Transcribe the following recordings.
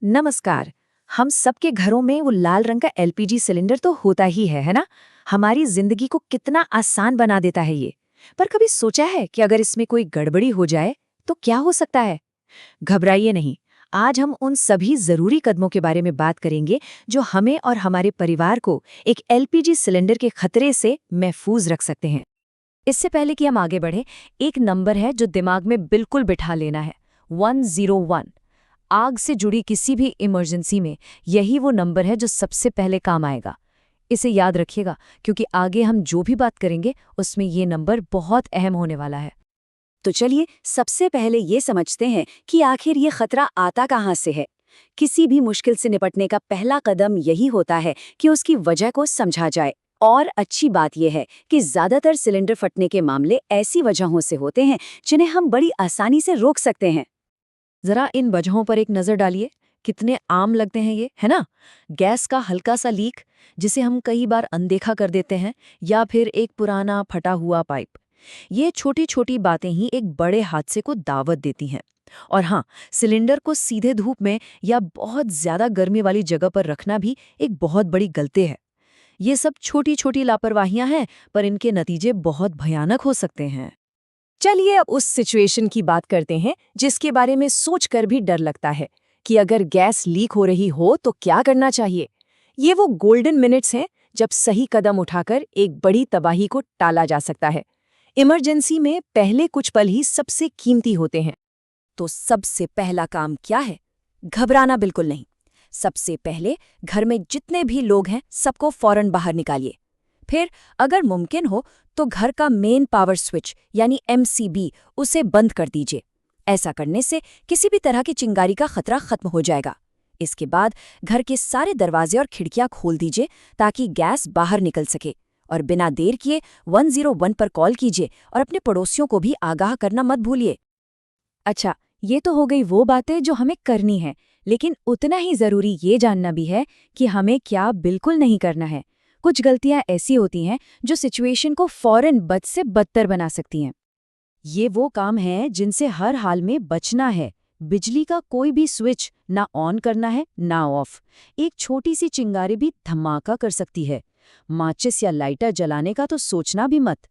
नमस्कार। हम सबके घरों में वो लाल रंग का एलपीजी सिलेंडर तो होता ही है ना? हमारी जिंदगी को कितना आसान बना देता है ये। पर कभी सोचा है कि अगर इसमें कोई गड़बड़ी हो जाए तो क्या हो सकता है? घबराइए नहीं। आज हम उन सभी जरूरी कदमों के बारे में बात करेंगे जो हमें और हमारे परिवार को एक एलपीजी सिलेंडर के खतरे से महफूज रख सकते हैं। इससे पहले कि हम आगे बढ़ें, एक नंबर है जो दिमाग में बिल्कुल बिठा लेना है, 101। आग से जुड़ी किसी भी इमरजेंसी में यही वो नंबर है जो सबसे पहले काम आएगा। इसे याद रखिएगा, क्योंकि आगे हम जो भी बात करेंगे उसमें ये नंबर बहुत अहम होने वाला है। तो चलिए सबसे पहले ये समझते हैं कि आखिर ये खतरा आता कहाँ से है। किसी भी मुश्किल से निपटने का पहला कदम यही होता है कि उसकी वजह को समझा जाए। और अच्छी बात यह है कि ज्यादातर सिलेंडर फटने के मामले ऐसी वजहों से होते हैं जिन्हें हम बड़ी आसानी से रोक सकते हैं। जरा इन वजहों पर एक नजर डालिए। कितने आम लगते हैं ये, है ना? गैस का हल्का सा लीक, जिसे हम कई बार अनदेखा कर देते हैं, या फिर एक पुराना फटा हुआ पाइप। ये छोटी छोटी बातें ही एक बड़े हादसे को दावत देती हैं। और हाँ, सिलेंडर को सीधे धूप में या बहुत ज्यादा गर्मी वाली जगह पर रखना भी एक बहुत बड़ी गलती है। ये सब छोटी छोटी लापरवाहियां हैं, पर इनके नतीजे बहुत भयानक हो सकते हैं। चलिए अब उस सिचुएशन की बात करते हैं जिसके बारे में सोचकर भी डर लगता है कि अगर गैस लीक हो रही हो तो क्या करना चाहिए। ये वो गोल्डन मिनट्स हैं जब सही कदम उठाकर एक बड़ी तबाही को टाला जा सकता है। इमरजेंसी में पहले कुछ पल ही सबसे कीमती होते हैं। तो सबसे पहला काम क्या है? घबराना बिल्कुल नहीं। सबसे पहले घर में जितने भी लोग हैं सबको फौरन बाहर निकालिए। फिर अगर मुमकिन हो तो घर का मेन पावर स्विच यानी एमसीबी उसे बंद कर दीजिए। ऐसा करने से किसी भी तरह की चिंगारी का खतरा खत्म हो जाएगा। इसके बाद घर के सारे दरवाजे और खिड़कियां खोल दीजिए ताकि गैस बाहर निकल सके। और बिना देर किए 101 पर कॉल कीजिए और अपने पड़ोसियों को भी आगाह करना मत भूलिए। अच्छा, ये तो हो गई वो बातें जो हमें करनी है, लेकिन उतना ही जरूरी ये जानना भी है कि हमें क्या बिल्कुल नहीं करना है। कुछ गलतियां ऐसी होती हैं जो सिचुएशन को फौरन बद से बदतर बना सकती हैं। ये वो काम हैं जिनसे हर हाल में बचना है। बिजली का कोई भी स्विच ना ऑन करना है ना ऑफ। एक छोटी सी चिंगारी भी धमाका कर सकती है। माचिस या लाइटर जलाने का तो सोचना भी मत।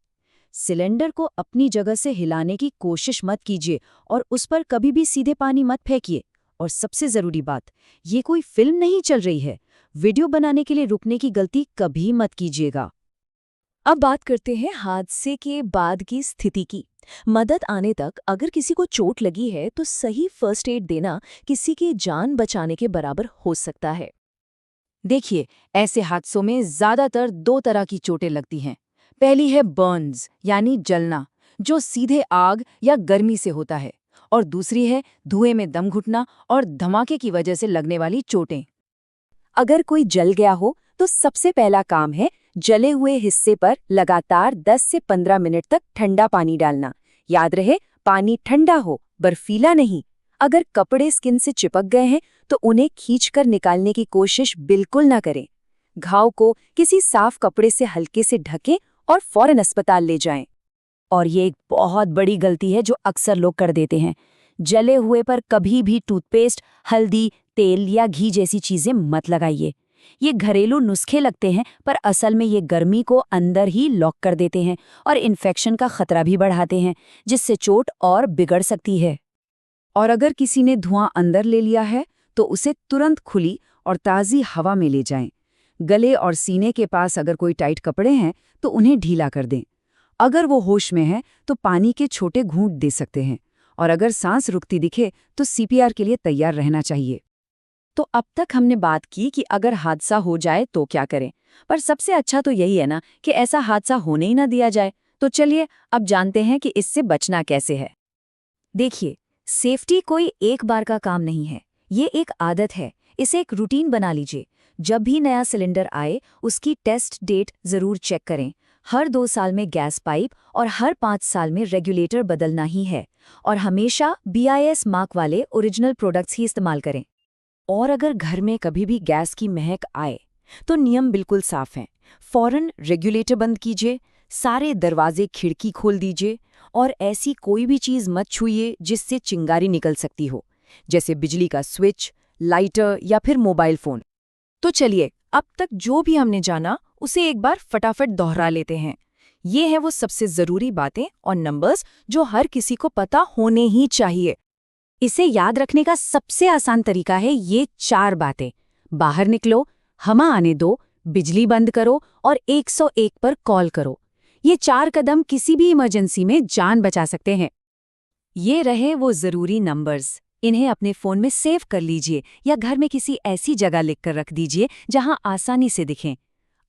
सिलेंडर को अपनी जगह से हिलाने की कोशिश मत कीजिए और उस पर कभी भी सीधे पानी मत फेंकिए। और सबसे जरूरी बात, ये कोई फिल्म नहीं चल रही है। वीडियो बनाने के लिए रुकने की गलती कभी मत कीजिएगा। अब बात करते हैं हादसे के बाद की स्थिति की। मदद आने तक अगर किसी को चोट लगी है तो सही फर्स्ट एड देना किसी की जान बचाने के बराबर हो सकता है। देखिए, ऐसे हादसों में ज्यादातर दो तरह की चोटें लगती हैं। पहली है बर्न्स यानी जलना, जो सीधे आग या गर्मी से होता है। और दूसरी है धुएं में दम घुटना और धमाके की वजह से लगने वाली चोटें। अगर कोई जल गया हो तो सबसे पहला काम है जले हुए हिस्से पर लगातार 10 से 15 मिनट तक ठंडा पानी डालना। याद रहे, पानी ठंडा हो, बर्फीला नहीं। अगर कपड़े स्किन से चिपक गए हैं तो उन्हें खींचकर निकालने की कोशिश बिल्कुल ना करें। घाव को किसी साफ कपड़े से हल्के से ढकें और फौरन अस्पताल ले जाएं। और ये एक बहुत बड़ी गलती है जो अक्सर लोग कर देते हैं। जले हुए पर कभी भी टूथपेस्ट, हल्दी, तेल या घी जैसी चीजें मत लगाइए। ये घरेलू नुस्खे लगते हैं, पर असल में ये गर्मी को अंदर ही लॉक कर देते हैं और इन्फेक्शन का खतरा भी बढ़ाते हैं, जिससे चोट और बिगड़ सकती है। और अगर किसी ने धुआं अंदर ले लिया है तो उसे तुरंत खुली और ताज़ी हवा में ले जाएं। गले और सीने के पास अगर कोई टाइट कपड़े हैं तो उन्हें ढीला कर दें। अगर वो होश में है तो पानी के छोटे घूंट दे सकते हैं। और अगर सांस रुकती दिखे तो सीपीआर के लिए तैयार रहना चाहिए। तो अब तक हमने बात की कि अगर हादसा हो जाए तो क्या करें, पर सबसे अच्छा तो यही है ना कि ऐसा हादसा होने ही ना दिया जाए। तो चलिए अब जानते हैं कि इससे बचना कैसे है। देखिए, सेफ्टी कोई एक बार का काम नहीं है, ये एक आदत है। इसे एक रूटीन बना लीजिए। जब भी नया सिलेंडर आए उसकी टेस्ट डेट जरूर चेक करें। हर 2 साल में गैस पाइप और हर 5 साल में रेगुलेटर बदलना ही है। और हमेशा BIS मार्क वाले ओरिजिनल प्रोडक्ट्स ही इस्तेमाल करें। और अगर घर में कभी भी गैस की महक आए तो नियम बिल्कुल साफ हैं। फौरन रेगुलेटर बंद कीजिए, सारे दरवाजे खिड़की खोल दीजिए और ऐसी कोई भी चीज़ मत छूइए जिससे चिंगारी निकल सकती हो, जैसे बिजली का स्विच, लाइटर या फिर मोबाइल फोन। तो चलिए, अब तक जो भी हमने जाना उसे एक बार फटाफट दोहरा लेते हैं। ये हैं वो सबसे ज़रूरी बातें और नंबर्स जो हर किसी को पता होने ही चाहिए। इसे याद रखने का सबसे आसान तरीका है ये 4 बातें। बाहर निकलो, हवा आने दो, बिजली बंद करो और 101 पर कॉल करो। ये 4 कदम किसी भी इमरजेंसी में जान बचा सकते हैं। ये रहे वो ज़रूरी नंबर्स। इन्हें अपने फ़ोन में सेव कर लीजिए या घर में किसी ऐसी जगह लिखकर रख दीजिए जहां आसानी से दिखें।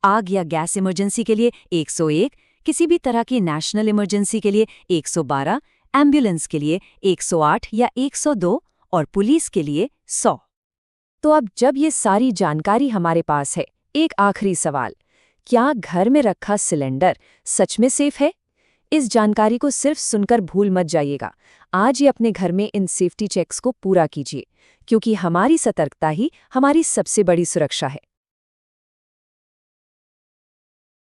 आग या गैस इमरजेंसी के लिए 101, किसी भी तरह की नेशनल इमरजेंसी के लिए 112, एम्बुलेंस के लिए 108 या 102 और पुलिस के लिए 100। तो अब जब ये सारी जानकारी हमारे पास है, एक आखिरी सवाल, क्या घर में रखा सिलेंडर सच में सेफ है? इस जानकारी को सिर्फ सुनकर भूल मत जाइएगा। आज ही अपने घर में इन सेफ्टी चेक्स को पूरा कीजिए, क्योंकि हमारी सतर्कता ही हमारी सबसे बड़ी सुरक्षा है।